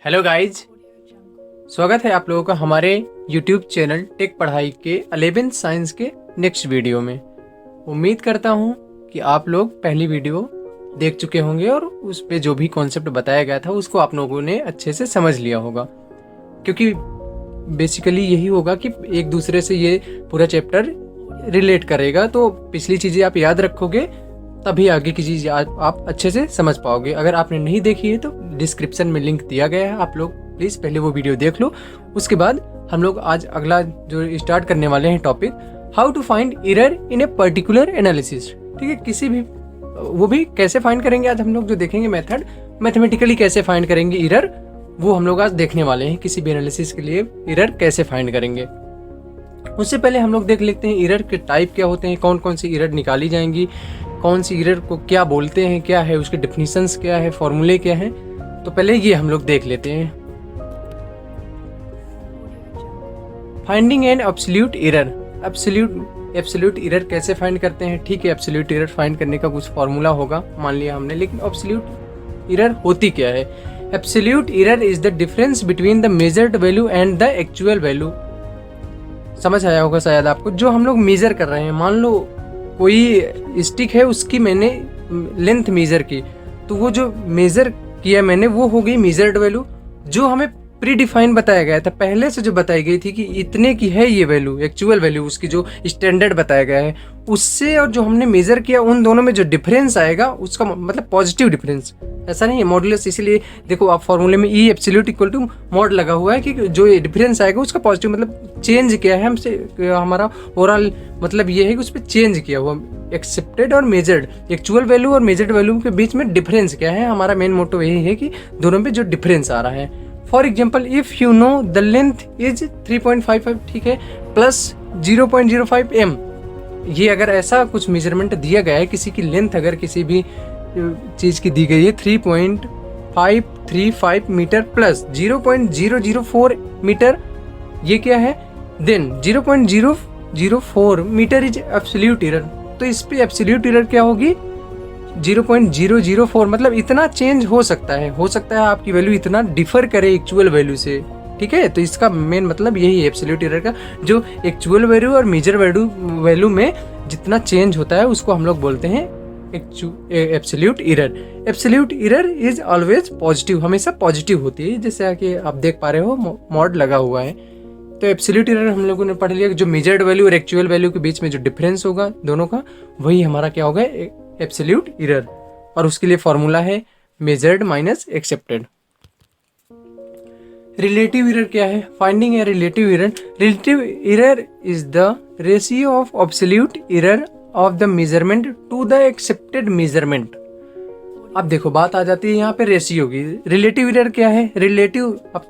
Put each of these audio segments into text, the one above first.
Hello guys, स्वागत है आप लोगों का हमारे यूट्यूब चैनल टेक पढ़ाई के 11th साइंस के नेक्स्ट वीडियो में। उम्मीद करता हूँ कि आप लोग पहली वीडियो देख चुके होंगे और उस पे जो भी कॉन्सेप्ट बताया गया था उसको आप लोगों ने अच्छे से समझ लिया होगा, क्योंकि बेसिकली यही होगा कि एक दूसरे से ये पूरा चैप्टर रिलेट करेगा। तो पिछली चीज़ें आप याद रखोगे तभी आगे की चीज़ आप अच्छे से समझ पाओगे। अगर आपने नहीं देखी है तो डिस्क्रिप्शन में लिंक दिया गया है, आप लोग प्लीज़ पहले वो वीडियो देख लो। उसके बाद हम लोग आज अगला जो स्टार्ट करने वाले हैं topic, how to find error in a particular analysis. ठीक है, किसी भी वो भी कैसे फाइंड करेंगे आज हम लोग जो देखेंगे मेथड, मैथमेटिकली कैसे फाइंड करेंगे एरर, वो हम लोग आज देखने वाले हैं। किसी भी एनालिसिस के लिए एरर कैसे फाइंड करेंगे। उससे पहले हम लोग देख लेते हैं एरर के टाइप क्या होते हैं, कौन कौन सी एरर निकाली जाएंगी, कौन सी एरर को क्या बोलते हैं, क्या है उसके डेफिनेशंस, क्या है फॉर्मूले क्या है। तो पहले ये हम लोग देख लेते हैं। Finding an absolute error. Absolute error कैसे फाइंड करते हैं। ठीक है, एब्सोल्यूट एरर फाइंड करने का कुछ फॉर्मूला होगा मान लिया हमने, लेकिन एब्सोल्यूट एरर होती क्या है। Absolute error is the difference between the measured value and the actual value. समझ आया होगा शायद आपको। जो हम लोग मेजर कर रहे हैं, मान लो कोई स्टिक है, उसकी मैंने लेंथ मेजर की, तो वो जो मेजर किया मैंने वो हो गई मेजर्ड वैल्यू। जो हमें प्री डिफाइन बताया गया था, पहले से जो बताई गई थी कि इतने की है ये वैल्यू, एक्चुअल वैल्यू उसकी जो स्टैंडर्ड बताया गया है, उससे और जो हमने मेजर किया उन दोनों में जो डिफरेंस आएगा उसका मतलब पॉजिटिव डिफरेंस। ऐसा नहीं है मॉडुलस, इसीलिए देखो आप फॉर्मूले में ई एब्सोल्यूट इक्वल टू मॉड लगा हुआ है कि जो ये डिफरेंस आएगा उसका पॉजिटिव मतलब चेंज किया है हमसे, हमारा ओवरऑल मतलब ये है कि उस पर चेंज किया हुआ। एक्सेप्टेड और मेजर्ड, एक्चुअल वैल्यू और मेजर्ड वैल्यू के बीच में डिफरेंस क्या है, हमारा मेन मोटो यही है कि दोनों में जो डिफरेंस आ रहा है। For example, if you know the length is 3.55, ठीक है, प्लस 0.05 m, ये अगर ऐसा कुछ मेजरमेंट दिया गया है, किसी की लेंथ अगर किसी भी चीज़ की दी गई है 3.535 मीटर प्लस 0.004 मीटर, ये क्या है, then 0.004 metre is absolute error. तो इस पे एब्सोल्यूट एरर क्या होगी, 0.004, मतलब इतना चेंज हो सकता है आपकी वैल्यू इतना डिफर करे एक्चुअल वैल्यू से। ठीक है, तो इसका मेन मतलब यही है एब्सोल्यूट एरर का, जो एक्चुअल वैल्यू और मेजर वैल्यू में जितना चेंज होता है उसको हम लोग बोलते हैं absolute error. Absolute error is always positive, हमेशा पॉजिटिव होती है, जैसे कि आप देख पा रहे हो मॉड लगा हुआ है। तो एब्सोल्यूट एरर हम लोगों ने पढ़ लिया कि जो मेजर्ड वैल्यू और एक्चुअल वैल्यू के बीच में जो डिफरेंस होगा दोनों का, वही हमारा क्या होगा, एब्सोल्यूट एरर। और उसके लिए फॉर्मूला है measured minus accepted. Relative error क्या है, finding a relative error. Relative error is the ratio of absolute error of the measurement to the accepted measurement. अब देखो बात आ जाती है यहाँ पे रेशियो की। रिलेटिव एरर क्या है, रिलेटिव आप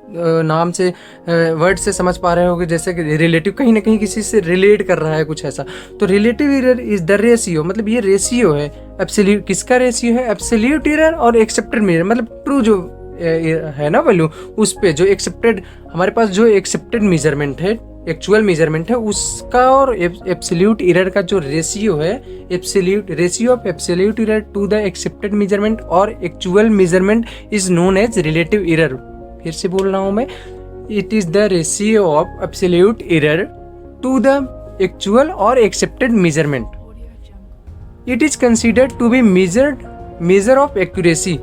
नाम से वर्ड से समझ पा रहे होगे, जैसे कि रिलेटिव कहीं ना कहीं किसी से रिलेट कर रहा है कुछ ऐसा। तो relative error is the ratio, मतलब ये रेशियो है एब्सोल्यूट, किसका रेशियो है, एब्सोल्यूट एरर और एक्सेप्टेड मेजर, मतलब ट्रू जो है ना वैल्यू, उस पे जो एक्सेप्टेड, हमारे पास जो एक्सेप्टेड मेजरमेंट है, एक्चुअल मेजरमेंट है, उसका और एब्सोल्यूट एरर का जो रेशियो है, absolute ratio of absolute error to the accepted measurement और actual measurement is known as relative error. फिर से बोल रहा हूं मैं, it is the ratio of absolute error to the actual और accepted measurement. It is considered to be measure of accuracy.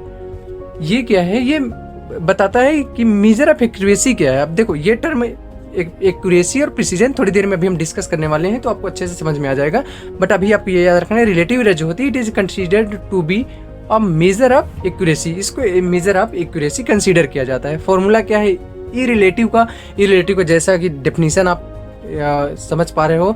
ये क्या है, ये बताता है कि मेजर ऑफ एक्यूरेसी क्या है। अब देखो ये टर्म एक्यूरेसी और प्रिसीजन थोड़ी देर में अभी हम डिस्कस करने वाले हैं, तो आपको अच्छे से समझ में आ जाएगा। बट अभी आप ये याद रखना है, रिलेटिव एरर जो होती है, it is considered to be a measure of accuracy, इसको मेजर ऑफ एक्यूरेसी कंसीडर किया जाता है। फॉर्मूला क्या है ई रिलेटिव का जैसा कि डेफिनेशन आप समझ पा रहे हो,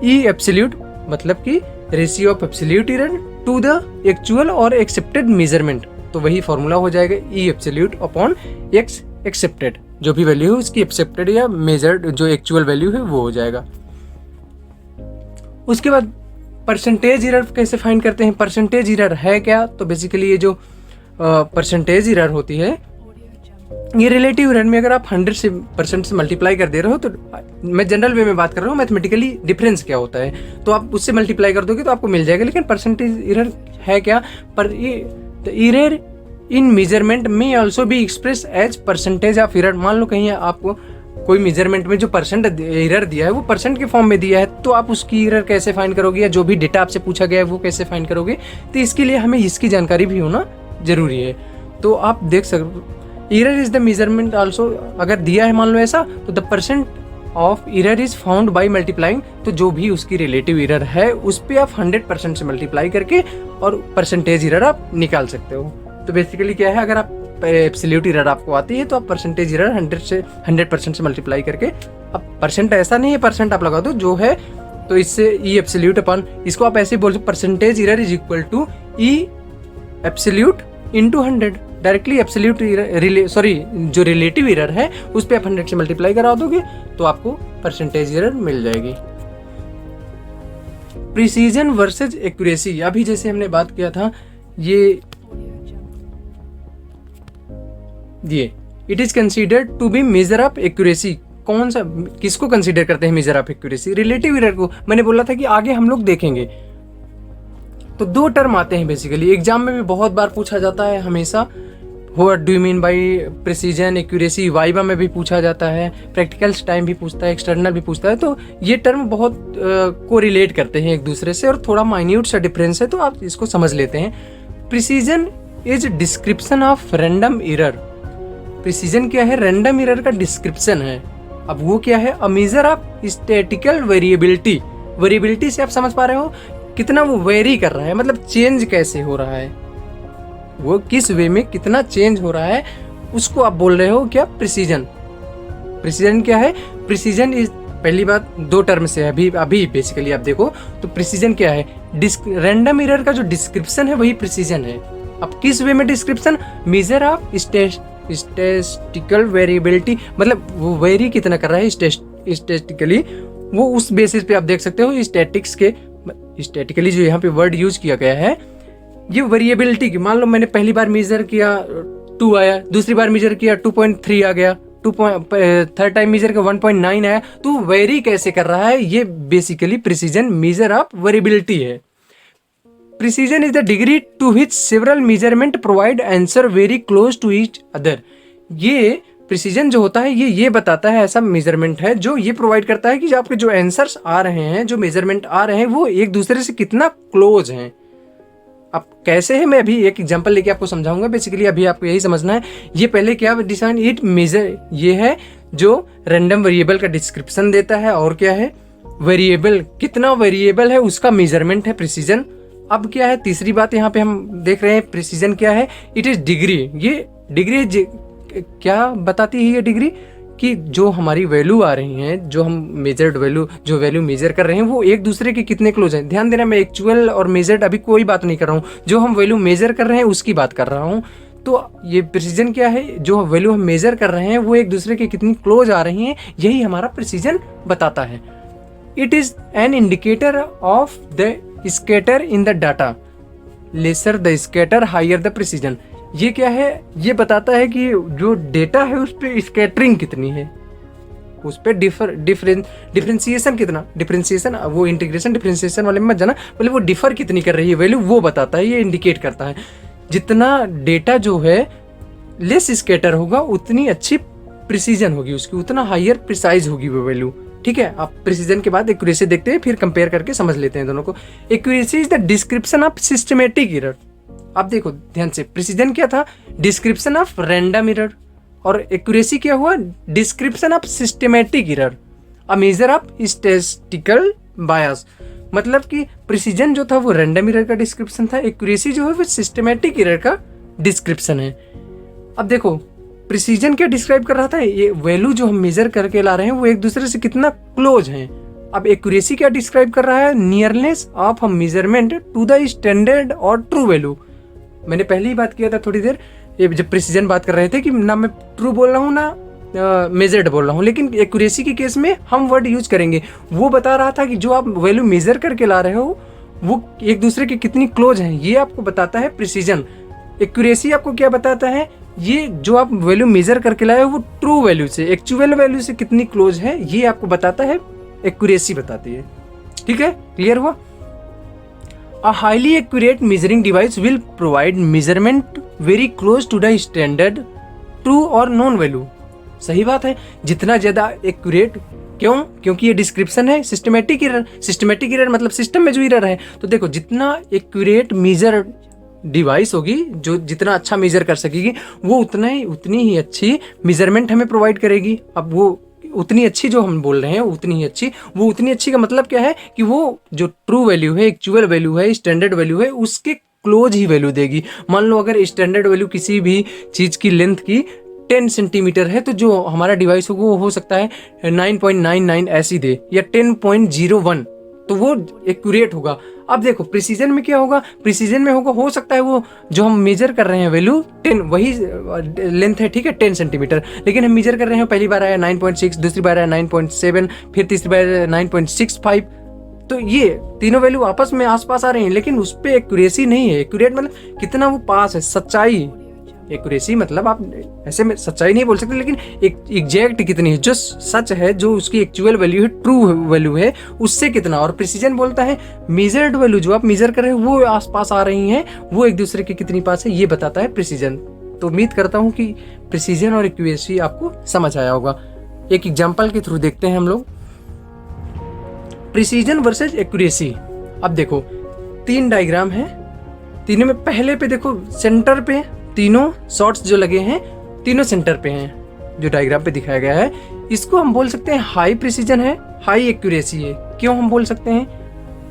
ई एब्सोल्यूट मतलब कि ratio of absolute error to the actual और एक्सेप्टेड मेजरमेंट। तो वही फॉर्मूला हो जाएगा E absolute upon x accepted, जो भी वैल्यू है उसकी एक्सेप्टेड या मेजर्ड जो एक्चुअल वैल्यू है वो हो जाएगा। उसके बाद परसेंटेज एरर कैसे फाइंड करते हैं। परसेंटेज एरर है क्या, तो बेसिकली ये जो परसेंटेज एरर होती है, ये रिलेटिव एरर में अगर आप 100% से मल्टीप्लाई कर दे रहे हो, तो मैं जनरल वे में बात कर रहा हूँ, मैथमेटिकली डिफरेंस क्या होता है, तो आप उससे मल्टीप्लाई कर दोगे तो आपको मिल जाएगा। लेकिन परसेंटेज एरर है क्या, पर ये एरर इन मेजरमेंट में also be express as percentage of error. मान लो कहीं आपको कोई मेजरमेंट में जो परसेंट एरर दिया है वो परसेंट के फॉर्म में दिया है, तो आप उसकी एरर कैसे फाइंड करोगे, या जो भी डेटा आपसे पूछा गया है वो कैसे फाइंड करोगे। तो इसके लिए हमें इसकी जानकारी भी होना जरूरी है। तो आप देख सकते error is the measurement also, अगर दिया है मान लो ऐसा, तो the percent of error is found by multiplying, तो जो भी उसकी रिलेटिव एरर है उस पर आप 100% से मल्टीप्लाई करके और परसेंटेज एरर आप निकाल सकते हो। तो बेसिकली क्या है, अगर आप एब्सोल्यूट एरर आपको आती है तो आप परसेंटेज एरर 100% से मल्टीप्लाई करके, अब परसेंट ऐसा नहीं है परसेंट आप लगा दो जो है, तो इससे ई एब्सोल्यूट अपन इसको आप ऐसे बोल सकते, percentage error is equal to E absolute into 100। Directly absolute जो रिलेटिव एरर है उस पर आप 100 से मल्टीप्लाई करा दोगे तो आपको परसेंटेज एरर मिल जाएगी। प्रिसीजन वर्सेज एक्यूरेसी, अभी जैसे हमने बात किया था ये it is considered to be measure of accuracy. कौन सा, किसको कंसीडर करते हैं measure of accuracy? Relative error को। मैंने बोला था कि आगे हम लोग देखेंगे। तो दो टर्म आते हैं बेसिकली, एग्जाम में भी बहुत बार पूछा जाता है हमेशा, what do you mean by precision accuracy, viva में भी पूछा जाता है, प्रैक्टिकल्स टाइम भी पूछता है, एक्सटर्नल भी पूछता है। तो ये टर्म बहुत को रिलेट करते हैं एक दूसरे से और थोड़ा माइन्यूट सा डिफरेंस है, तो आप इसको समझ लेते हैं। Precision is description of random error. Precision क्या है? रैंडम एरर का डिस्क्रिप्शन है। अब वो क्या है? अ measure of statistical variability. Variability से आप समझ पा रहे हो कितना वो वेरी कर रहा है, मतलब चेंज कैसे हो रहा है, वो किस वे में कितना चेंज हो रहा है, उसको आप बोल रहे हो क्या? प्रिसीजन। प्रिसीजन क्या है? प्रिसीजन इज, पहली बात दो टर्म से है अभी बेसिकली आप देखो तो प्रिसीजन क्या है? रैंडम एरर का जो डिस्क्रिप्शन है वही प्रिसीजन है। अब किस वे में description? Major of statistical variability, मतलब वो वेरी कितना कर रहा है स्टैटिस्टिकली, वो उस बेसिस पे आप देख सकते हो स्टैटिक्स के, स्टैटिकली जो यहाँ पे वर्ड यूज किया गया है ये वेरिएबिलिटी की। मान लो मैंने पहली बार मेजर किया 2 आया, दूसरी बार मेजर किया 2.3 आ गया, थर्ड टाइम मेजर का 1.9 आया, तो वेरी कैसे कर रहा है, ये basically precision measure of variability है। Precision is the degree to which several measurement provide answer very close to each other. ये प्रिसीजन जो होता है ये बताता है, ऐसा मेजरमेंट है जो ये प्रोवाइड करता है कि जो आपके जो आंसर्स आ रहे हैं, जो मेजरमेंट आ रहे हैं वो एक दूसरे से कितना क्लोज हैं। अब कैसे है, मैं अभी एक एग्जांपल लेके आपको समझाऊंगा। बेसिकली अभी आपको यही समझना है, ये पहले क्या डिसाइन इट मेजर, ये है जो रैंडम वेरिएबल का डिस्क्रिप्शन देता है, और क्या है? वेरिएबल, कितना वेरिएबल है उसका मेजरमेंट है प्रिसीजन। अब क्या है तीसरी बात यहाँ पे हम देख रहे हैं, प्रिसीजन क्या है? It is degree. ये डिग्री क्या बताती है? ये डिग्री कि जो हमारी वैल्यू आ रही हैं, जो हम मेजर्ड वैल्यू, जो वैल्यू मेजर कर रहे हैं वो एक दूसरे के कितने क्लोज हैं। ध्यान देना, मैं एक्चुअल और मेजर्ड अभी कोई बात नहीं कर रहा हूँ, जो हम वैल्यू मेजर कर रहे हैं उसकी बात कर रहा हूँ। तो ये प्रिसीजन क्या है? जो वैल्यू हम मेजर कर रहे हैं वो एक दूसरे के कितनी क्लोज आ रही हैं, यही हमारा प्रिसीजन बताता है। It is an indicator of the scatter in the data, lesser the scatter higher the precision. ये क्या है? ये बताता है कि जो डेटा है उस पर स्कैटरिंग कितनी है, उस पर डिफरेंशिएशन कितना, डिफरेंशिएशन वो इंटीग्रेशन डिफरेंशिएशन वाले में मत जाना, मतलब वो डिफर कितनी कर रही है वैल्यू, वो बताता है, ये इंडिकेट करता है। जितना डेटा जो है लेस स्कैटर होगा उतनी अच्छी प्रिसीजन होगी उसकी, उतना हायर प्रिसाइज होगी वो वैल्यू। ठीक है, आप प्रिसीजन के बाद एक्यूरेसी देखते हैं, फिर कंपेयर करके समझ लेते हैं दोनों को। Accuracy is the description of systematic error. आप देखो ध्यान से, प्रिसीजन क्या था? डिस्क्रिप्शन ऑफ रैंडम एरर, और एक्यूरेसी क्या हुआ? Description of systematic error, a measure of statistical bias. मतलब कि प्रिसीजन जो था वो रैंडम एरर का डिस्क्रिप्शन था, एक्यूरेसी जो है वो सिस्टमेटिक एरर का डिस्क्रिप्शन है। अब देखो प्रिसीजन क्या डिस्क्राइब कर रहा था? ये वैल्यू जो हम मेजर करके ला रहे हैं वो एक दूसरे से कितना क्लोज हैं। अब एक्यूरेसी क्या डिस्क्राइब कर रहा है? Nearness of a measurement to the standard और ट्रू वैल्यू। मैंने पहले ही बात किया था थोड़ी देर, ये जब प्रिसीजन बात कर रहे थे कि ना मैं ट्रू बोल रहा हूँ ना मेजर्ड बोल रहा हूँ, लेकिन एक्यूरेसी के केस में हम वर्ड यूज करेंगे। वो बता रहा था कि जो आप वैल्यू मेजर करके ला रहे हो वो एक दूसरे के कितनी क्लोज हैं, ये आपको बताता है प्रिसीजन। एक्यूरेसी आपको क्या बताता है? ये जो आप वैल्यू मेजर करके लाए हो वो ट्रू वैल्यू से, एक्चुअल वैल्यू से कितनी क्लोज है, ये आपको बताता है, एक्यूरेसी बताती है। ठीक है, क्लियर हुआ? A highly accurate measuring device will provide measurement very close to the standard true or known value। सही बात है, जितना ज़्यादा एक्यूरेट, क्यों? क्योंकि ये डिस्क्रिप्शन है सिस्टमेटिक एरर। सिस्टमेटिक एरर मतलब सिस्टम में जो एरर है। तो देखो, जितना एक्यूरेट मेजर डिवाइस होगी, जो जितना अच्छा मेजर कर सकेगी, वो उतनी ही अच्छी मेजरमेंट हमें प्रोवाइड करेगी। अब वो उतनी अच्छी जो हम बोल रहे हैं उतनी ही अच्छी, वो उतनी अच्छी का मतलब क्या है कि वो जो ट्रू वैल्यू है, एक्चुअल वैल्यू है, स्टैंडर्ड वैल्यू है, उसके क्लोज ही वैल्यू देगी। मान लो अगर स्टैंडर्ड वैल्यू किसी भी चीज़ की लेंथ की 10 सेंटीमीटर है, तो जो हमारा डिवाइस होगा वो हो सकता है 9.99 ऐसी दे, या 10.01, तो वो एक्यूरेट होगा। अब देखो प्रिसीजन में क्या होगा, प्रिसीजन में होगा, हो सकता है वो जो हम मेजर कर रहे हैं वैल्यू 10, वही लेंथ है, ठीक है, 10 सेंटीमीटर, लेकिन हम मेजर कर रहे हैं, पहली बार आया 9.6, दूसरी बार आया 9.7, फिर तीसरी बार 9.65, तो ये तीनों वैल्यू आपस में आसपास आ रही हैं, लेकिन उस पर एक्यूरेसी नहीं है। एक्यूरेट मतलब कितना वो पास है, सच्चाई। एक्यूरेसी मतलब आप ऐसे में सच्चाई नहीं बोल सकते, लेकिन एक एग्जैक्ट कितनी है, जो सच है, जो उसकी एक्चुअल वैल्यू है, ट्रू वैल्यू है, उससे कितना। और प्रिसीजन बोलता है मेजर्ड वैल्यू, जो आप मेजर कर रहे हो वो आसपास आ रही हैं, वो एक दूसरे के कितनी पास है, ये बताता है प्रिसीजन। तो उम्मीद करता हूँ कि प्रिसीजन और एक्यूरेसी आपको समझ आया होगा। एक एग्जाम्पल के थ्रू देखते हैं हम लोग, प्रिसीजन वर्सेज एक्यूरेसी। अब देखो 3 डायग्राम है, तीनों में पहले पे देखो सेंटर पे तीनों शॉट्स जो लगे हैं, तीनों सेंटर पे हैं, जो डायग्राम पे दिखाया गया है। इसको हम बोल सकते हैं हाई प्रिसीजन है, हाई एक्यूरेसी है। क्यों हम बोल सकते हैं?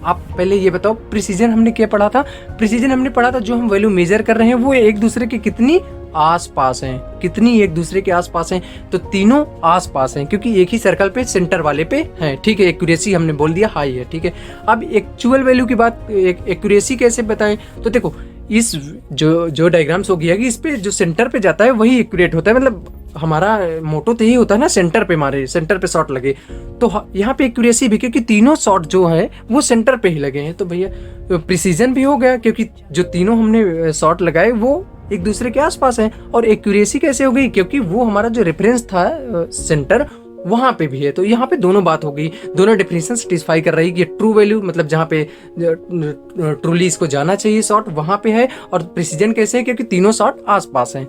आप पहले ये बताओ, प्रिसीजन हमने क्या पढ़ा था? प्रिसीजन हमने पढ़ा था जो हम वैल्यू मेजर कर रहे हैं वो एक दूसरे के कितनी आसपास हैं, कितनी एक दूसरे के आसपास हैं, तो तीनों आसपास हैं, क्योंकि एक ही सर्कल पे सेंटर वाले पे हैं, ठीक है। एक्यूरेसी हमने बोल दिया हाई है, ठीक है। अब एक्चुअल वैल्यू की बात, एक्यूरेसी कैसे बताएं? तो देखो इस जो डायग्राम्स हो गया कि इस पे जो सेंटर पे जाता है वही एक्यूरेट होता है, मतलब हमारा मोटो तो यही होता है ना, सेंटर पे मारे, सेंटर पे शॉट लगे। तो यहाँ पे एक्यूरेसी भी, क्योंकि तीनों शॉट जो है वो सेंटर पे ही लगे हैं, तो भैया प्रिसीजन भी हो गया, क्योंकि जो तीनों हमने शॉट लगाए वो एक दूसरे के आसपास हैं। और एक्यूरेसी कैसे हो गई? क्योंकि वो हमारा जो रेफरेंस था सेंटर वहां पे भी है। तो यहाँ पे दोनों बात हो गई, दोनों डेफिनेशन सेटिस्फाई कर रही है कि ट्रू वैल्यू मतलब जहाँ पे ट्रूली इसको जाना चाहिए शॉट वहां पे है, और प्रिसीजन कैसे है? क्योंकि तीनों शॉट आसपास हैं।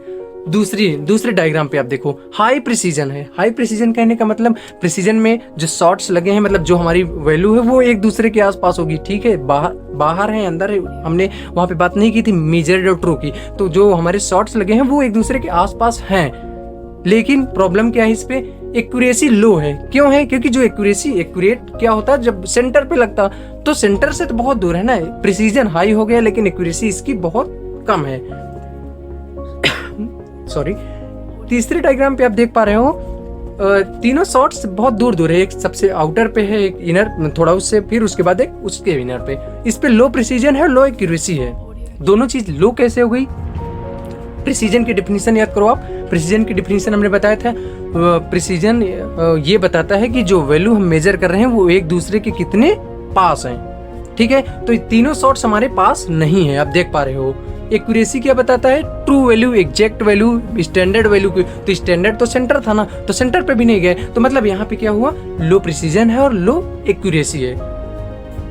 दूसरे डायग्राम पे आप देखो हाई प्रिसीजन है। हाई प्रिसीजन कहने का मतलब प्रिसीजन में जो शॉट्स लगे हैं, मतलब जो हमारी वैल्यू है वो एक दूसरे के आसपास होगी, ठीक है। बाहर है, अंदर है, हमने वहां पे बात नहीं की थी मेजर्ड और ट्रू की। तो जो हमारे शॉट्स लगे हैं वो एक दूसरे के आसपास हैं, लेकिन प्रॉब्लम क्या है इस पे? एक्यूरेसी लो है। क्यों है? क्योंकि जो एक्यूरेट क्या होता है जब सेंटर पे लगता, तो सेंटर से तो बहुत दूर है ना। प्रिसीजन हाई हो गया, लेकिन एक्यूरेसी इसकी बहुत कम है। सॉरी। तीसरे डायग्राम पे आप देख पा रहे हो तीनों शॉट्स बहुत दूर है, एक सबसे आउटर पे है, एक इनर थोड़ा उससे, फिर उसके बाद एक उसके इनर पे। इस पे लो प्रिसीजन है, लो एक्यूरेसी है। दोनों चीज लो कैसे हो गई? प्रिसीजन की डिफिनीशन याद करो आप। प्रिसीजन की डिफिनीशन हमने बताया था, प्रिसीजन ये बताता है कि जो वैल्यू हम मेजर कर रहे हैं वो एक दूसरे के कितने पास हैं, ठीक है। तो तीनों शॉट्स हमारे पास नहीं है, आप देख पा रहे हो। एक्यूरेसी क्या बताता है? True value, exact value, standard value. तो स्टैंडर्ड तो सेंटर था ना, तो सेंटर पे भी नहीं गए, तो मतलब यहाँ पे क्या हुआ? लो प्रिसीजन है और लो एक्यूरेसी है।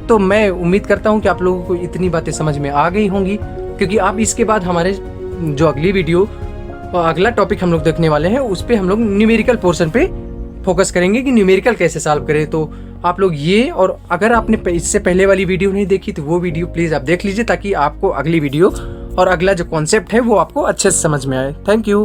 तो मैं उम्मीद करता हूँ कि आप लोगों को इतनी बातें समझ में आ गई होंगी, क्योंकि आप इसके बाद हमारे जो अगली वीडियो, अगला टॉपिक हम लोग देखने वाले हैं, उस पे हम लोग न्यूमेरिकल पोर्शन पे फोकस करेंगे कि न्यूमेरिकल कैसे सॉल्व करें। तो आप लोग ये, और अगर आपने इससे पहले वाली वीडियो नहीं देखी तो वो वीडियो प्लीज़ आप देख लीजिए, ताकि आपको अगली वीडियो और अगला जो कॉन्सेप्ट है वो आपको अच्छे से समझ में आए। Thank you.